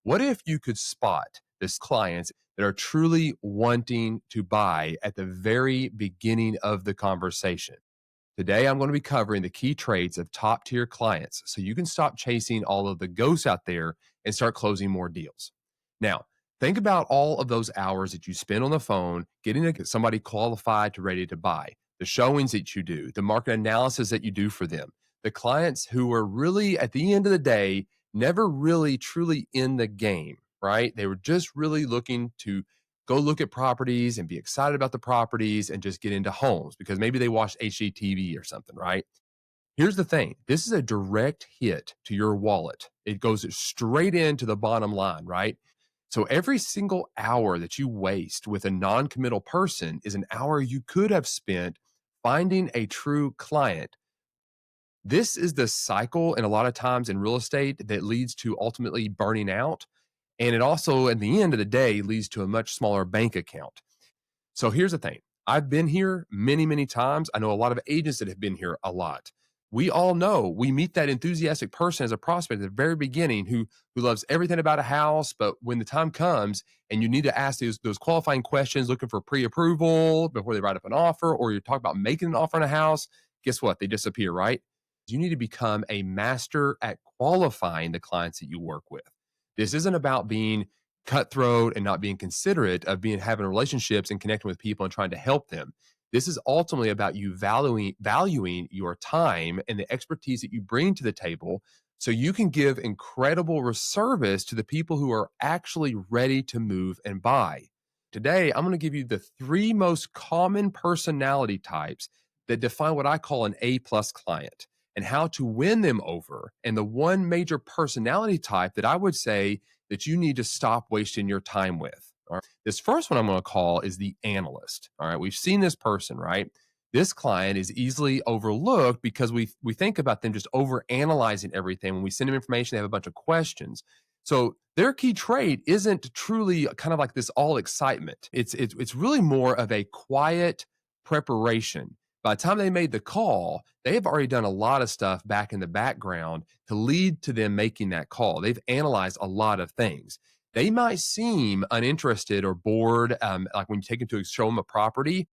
What if you could spot this clients that are truly wanting to buy at the very beginning of the conversation? Today, I'm going to be covering the key traits of top tier clients so you can stop chasing all of the ghosts out there and start closing more deals. Now, think about all of those hours that you spend on the phone getting to get somebody qualified to ready to buy, the showings that you do, the market analysis that you do for them, the clients who are really, at the end of the day, never really truly in the game, right? They were just really looking to go look at properties and be excited about the properties and just get into homes because maybe they watched HGTV or something, right? Here's the thing. This is a direct hit to your wallet. It goes straight into the bottom line, right? So every single hour that you waste with a non-committal person is an hour you could have spent finding a true client. This is the cycle, and a lot of times in real estate that leads to ultimately burning out. And it also, at the end of the day, leads to a much smaller bank account. So here's the thing. I've been here many, many times. I know a lot of agents that have been here a lot. We all know we meet that enthusiastic person as a prospect at the very beginning who loves everything about a house. But when the time comes and you need to ask those qualifying questions, looking for pre-approval before they write up an offer, or you talk about making an offer on a house, guess what? They disappear, right? You need to become a master at qualifying the clients that you work with. This isn't about being cutthroat and not being considerate of having relationships and connecting with people and trying to help them. This is ultimately about you valuing your time and the expertise that you bring to the table so you can give incredible service to the people who are actually ready to move and buy. Today, I'm going to give you the 3 most common personality types that define what I call an A-plus client and how to win them over. And the one major personality type that I would say that you need to stop wasting your time with. All right. This first one I'm going to call is the analyst. All right. We've seen this person, right? This client is easily overlooked because we think about them just over analyzing everything. When we send them information, they have a bunch of questions. So their key trait isn't truly kind of like this all excitement. It's really more of a quiet preparation. By the time they made the call, they have already done a lot of stuff back in the background to lead to them making that call. They've analyzed a lot of things. They might seem uninterested or bored. Like when you take them to show them a property,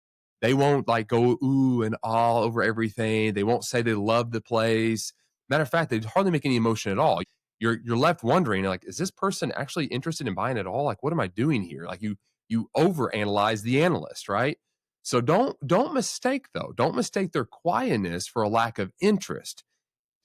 they won't like go ooh and all over everything. They won't say they love the place. Matter of fact, they hardly make any emotion at all. You're left wondering, like, is this person actually interested in buying at all? Like, what am I doing here? Like you overanalyze the analyst, right? So don't mistake their quietness for a lack of interest.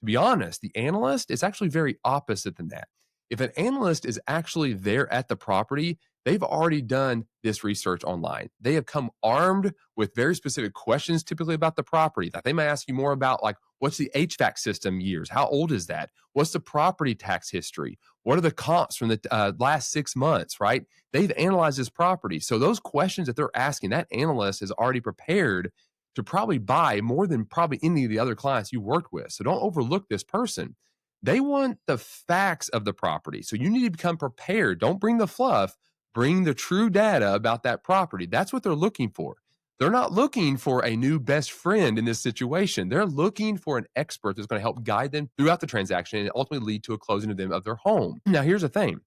To be honest, the analyst is actually very opposite than that. If an analyst is actually there at the property, they've already done this research online. They have come armed with very specific questions, typically about the property. That they might ask you more about, like, what's the HVAC system years? How old is that? What's the property tax history? What are the comps from the last 6 months, right? They've analyzed this property. So those questions that they're asking, that analyst is already prepared to probably buy more than probably any of the other clients you worked with. So don't overlook this person. They want the facts of the property. So you need to become prepared. Don't bring the fluff, bring the true data about that property. That's what they're looking for. They're not looking for a new best friend in this situation. They're looking for an expert that's going to help guide them throughout the transaction and ultimately lead to a closing of them of their home. Now, here's the thing.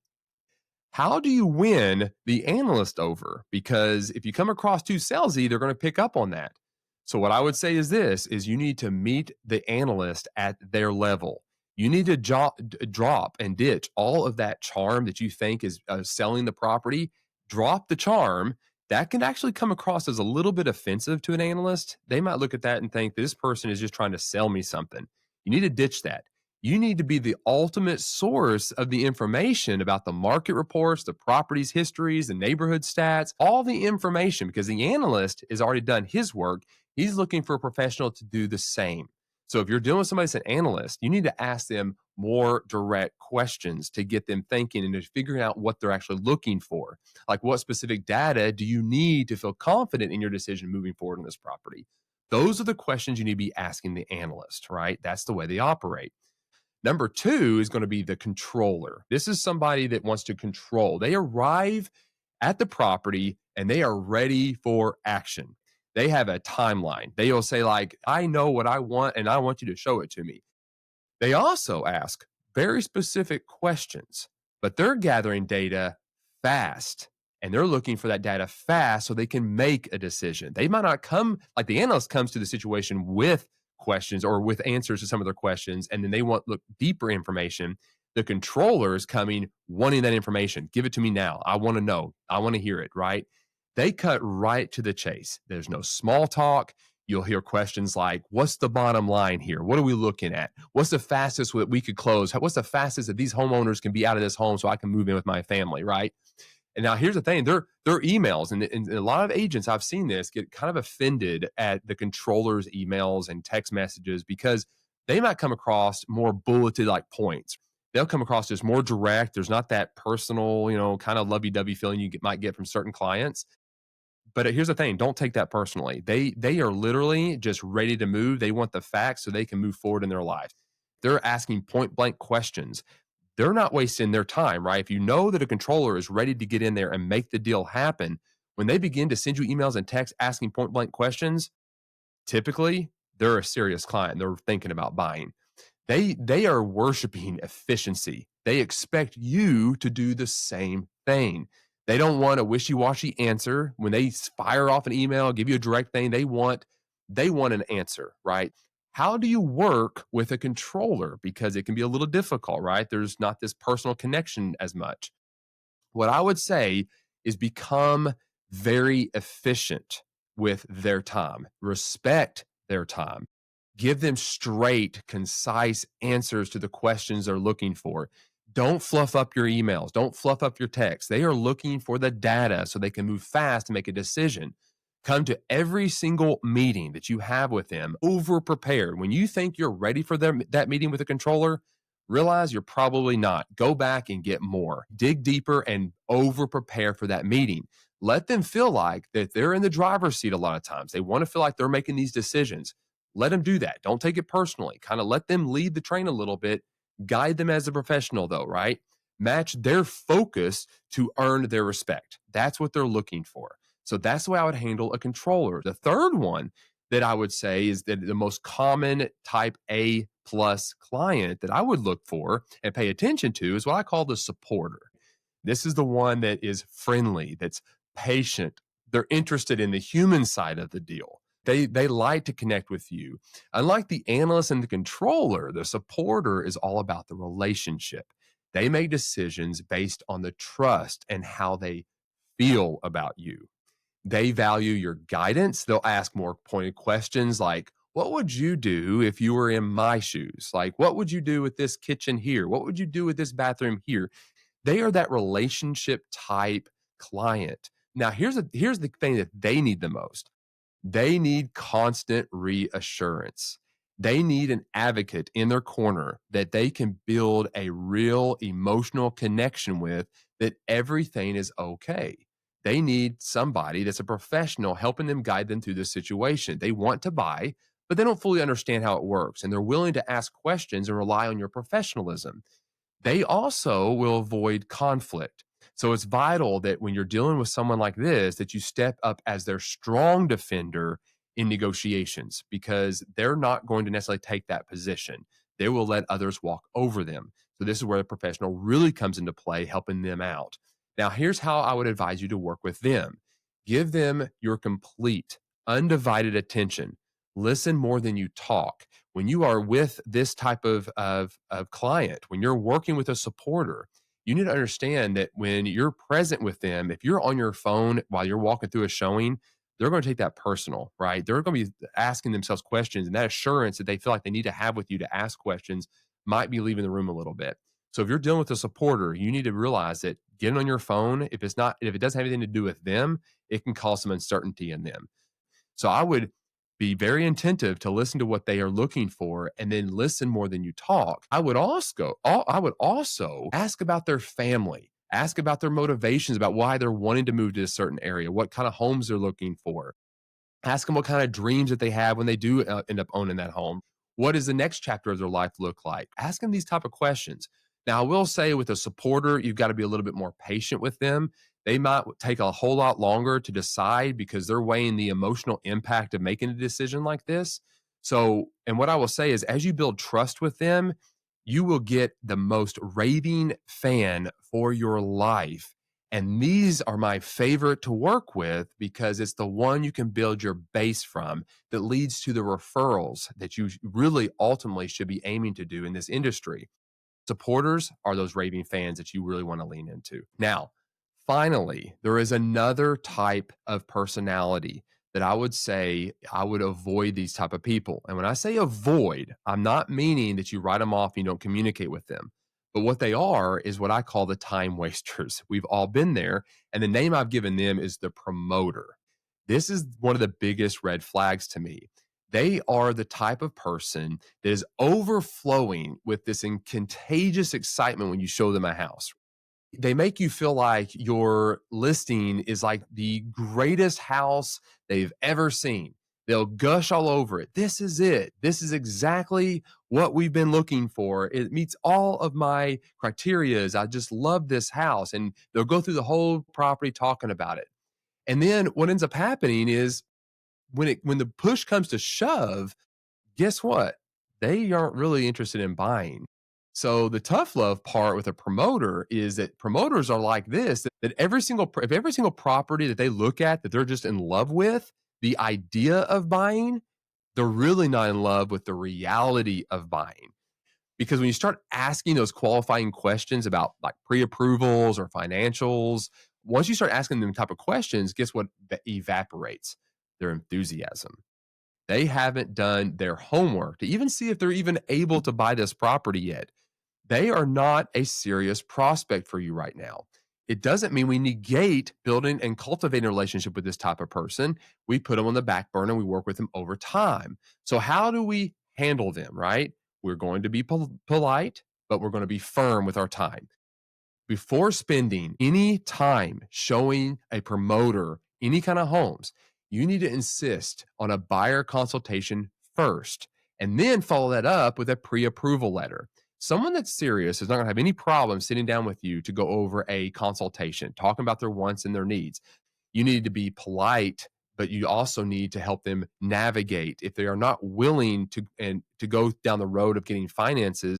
How do you win the analyst over? Because if you come across too salesy, they're going to pick up on that. So what I would say is this, is you need to meet the analyst at their level. You need to drop and ditch all of that charm that you think is selling the property. Drop the charm. That can actually come across as a little bit offensive to an analyst. They might look at that and think this person is just trying to sell me something. You need to ditch that. You need to be the ultimate source of the information about the market reports, the property's histories, the neighborhood stats, all the information, because the analyst has already done his work. He's looking for a professional to do the same. So if you're dealing with somebody that's an analyst, you need to ask them more direct questions to get them thinking and to figuring out what they're actually looking for. Like, what specific data do you need to feel confident in your decision moving forward on this property? Those are the questions you need to be asking the analyst, right? That's the way they operate. Number 2 is going to be the controller. This is somebody that wants to control. They arrive at the property and they are ready for action. They have a timeline. They will say, like, I know what I want and I want you to show it to me. They also ask very specific questions, but they're gathering data fast and they're looking for that data fast so they can make a decision. They might not come like the analyst comes to the situation with questions or with answers to some of their questions, and then they want look deeper information. The controller is coming wanting that information. Give it to me now. I want to know. I want to hear it, right? They cut right to the chase. There's no small talk. You'll hear questions like, what's the bottom line here? What are we looking at? What's the fastest that we could close? What's the fastest that these homeowners can be out of this home so I can move in with my family, right? And now here's the thing, their emails, and a lot of agents, I've seen this, get kind of offended at the controller's emails and text messages because they might come across more bulleted like points. They'll come across as more direct. There's not that personal, kind of lovey-dovey feeling might get from certain clients. But here's the thing, don't take that personally. They are literally just ready to move. They want the facts so they can move forward in their lives. They're asking point blank questions. They're not wasting their time, right? If you know that a controller is ready to get in there and make the deal happen, when they begin to send you emails and texts asking point blank questions, typically they're a serious client. They're thinking about buying. They are worshiping efficiency. They expect you to do the same thing. They don't want a wishy-washy answer. When they fire off an email, give you a direct thing, they want an answer, right? How do you work with a controller? Because it can be a little difficult, right? There's not this personal connection as much. What I would say is become very efficient with their time. Respect their time. Give them straight, concise answers to the questions they're looking for. Don't fluff up your emails. Don't fluff up your texts. They are looking for the data so they can move fast and make a decision. Come to every single meeting that you have with them over prepared. When you think you're ready for that meeting with a controller, realize you're probably not. Go back and get more. Dig deeper and over prepare for that meeting. Let them feel like that they're in the driver's seat a lot of times. They want to feel like they're making these decisions. Let them do that. Don't take it personally. Kind of let them lead the train a little bit. Guide them as a professional, though, right? Match their focus to earn their respect. That's what they're looking for. So that's the way I would handle a controller. The third one that I would say is that the most common type A plus client that I would look for and pay attention to is what I call the supporter. This is the one that is friendly, that's patient. They're interested in the human side of the deal. They like to connect with you. Unlike the analyst and the controller, the supporter is all about the relationship. They make decisions based on the trust and how they feel about you. They value your guidance. They'll ask more pointed questions like, what would you do if you were in my shoes? Like, what would you do with this kitchen here? What would you do with this bathroom here? They are that relationship type client. Now, here's the thing that they need the most. They need constant reassurance. They need an advocate in their corner that they can build a real emotional connection with, that everything is okay. They need somebody that's a professional helping them guide them through this situation. They want to buy, but they don't fully understand how it works. And they're willing to ask questions and rely on your professionalism. They also will avoid conflict. So it's vital that when you're dealing with someone like this, that you step up as their strong defender in negotiations, because they're not going to necessarily take that position. They will let others walk over them. So this is where the professional really comes into play, helping them out. Now, here's how I would advise you to work with them. Give them your complete, undivided attention. Listen more than you talk. When you are with this type of client, when you're working with a supporter, you need to understand that when you're present with them, if you're on your phone while you're walking through a showing, they're going to take that personal, right? They're going to be asking themselves questions, and that assurance that they feel like they need to have with you to ask questions might be leaving the room a little bit. So if you're dealing with a supporter, you need to realize that getting on your phone, if it doesn't have anything to do with them, it can cause some uncertainty in them. So I would be very attentive to listen to what they are looking for, and then listen more than you talk. I would also ask about their family, ask about their motivations, about why they're wanting to move to a certain area, what kind of homes they're looking for. Ask them what kind of dreams that they have when they do end up owning that home. What does the next chapter of their life look like? Ask them these type of questions. Now, I will say with a supporter, you've got to be a little bit more patient with them. They might take a whole lot longer to decide because they're weighing the emotional impact of making a decision like this. So, and what I will say is, as you build trust with them, you will get the most raving fan for your life. And these are my favorite to work with because it's the one you can build your base from that leads to the referrals that you really ultimately should be aiming to do in this industry. Supporters are those raving fans that you really want to lean into. Now, finally, there is another type of personality that I would say I would avoid these type of people. And when I say avoid, I'm not meaning that you write them off and you don't communicate with them. But what they are is what I call the time wasters. We've all been there. And the name I've given them is the promoter. This is one of the biggest red flags to me. They are the type of person that is overflowing with this contagious excitement when you show them a house. They make you feel like your listing is like the greatest house they've ever seen. They'll gush all over it. This is it. This is exactly what we've been looking for. It meets all of my criterias. I just love this house. And they'll go through the whole property talking about it. And then what ends up happening is when the push comes to shove, guess what? They aren't really interested in buying. So the tough love part with a promoter is that promoters are like this, that every single property that they look at that they're just in love with, the idea of buying, they're really not in love with the reality of buying. Because when you start asking those qualifying questions about like pre-approvals or financials, once you start asking them type of questions, guess what evaporates? Their enthusiasm. They haven't done their homework to even see if they're even able to buy this property yet. They are not a serious prospect for you right now. It doesn't mean we negate building and cultivating a relationship with this type of person. We put them on the back burner. We work with them over time. So how do we handle them, right? We're going to be polite, but we're going to be firm with our time. Before spending any time showing a promoter any kind of homes, you need to insist on a buyer consultation first and then follow that up with a pre-approval letter. Someone that's serious is not going to have any problem sitting down with you to go over a consultation, talking about their wants and their needs. You need to be polite, but you also need to help them navigate. If they are not willing to go down the road of getting finances,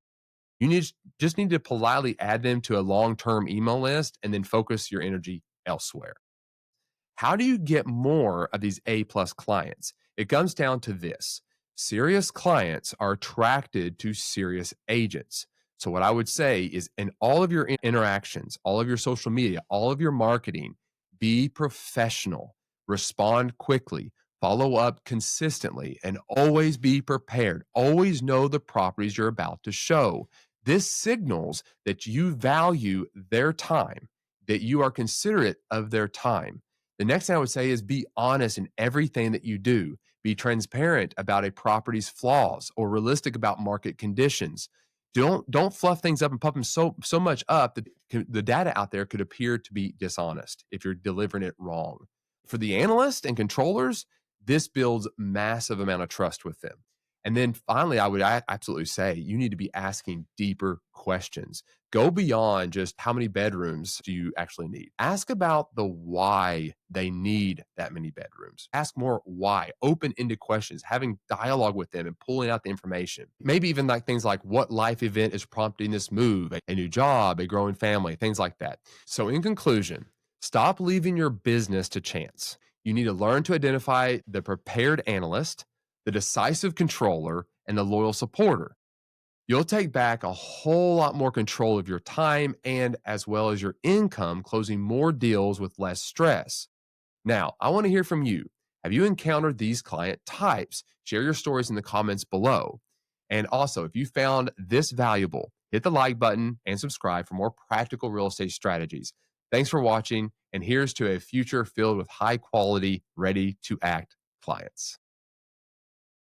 you just need to politely add them to a long-term email list and then focus your energy elsewhere. How do you get more of these A plus clients? It comes down to this. Serious clients are attracted to serious agents. So what I would say is in all of your interactions, all of your social media, all of your marketing, be professional, respond quickly, follow up consistently, and always be prepared. Always know the properties you're about to show. This signals that you value their time, that you are considerate of their time. The next thing I would say is be honest in everything that you do. Be transparent about a property's flaws or realistic about market conditions. Don't fluff things up and puff them so much up that the data out there could appear to be dishonest if you're delivering it wrong. For the analysts and controllers, this builds massive amount of trust with them. And then finally, I would absolutely say you need to be asking deeper questions. Go beyond just how many bedrooms do you actually need. Ask about the why they need that many bedrooms. Ask more why, open-ended questions, having dialogue with them and pulling out the information. Maybe even like things like what life event is prompting this move, a new job, a growing family, things like that. So in conclusion, stop leaving your business to chance. You need to learn to identify the prepared analyst, the decisive controller, and the loyal supporter. You'll take back a whole lot more control of your time and as well as your income, closing more deals with less stress. Now, I want to hear from you. Have you encountered these client types? Share your stories in the comments below. And also, if you found this valuable, hit the like button and subscribe for more practical real estate strategies. Thanks for watching, and here's to a future filled with high quality, ready to act clients.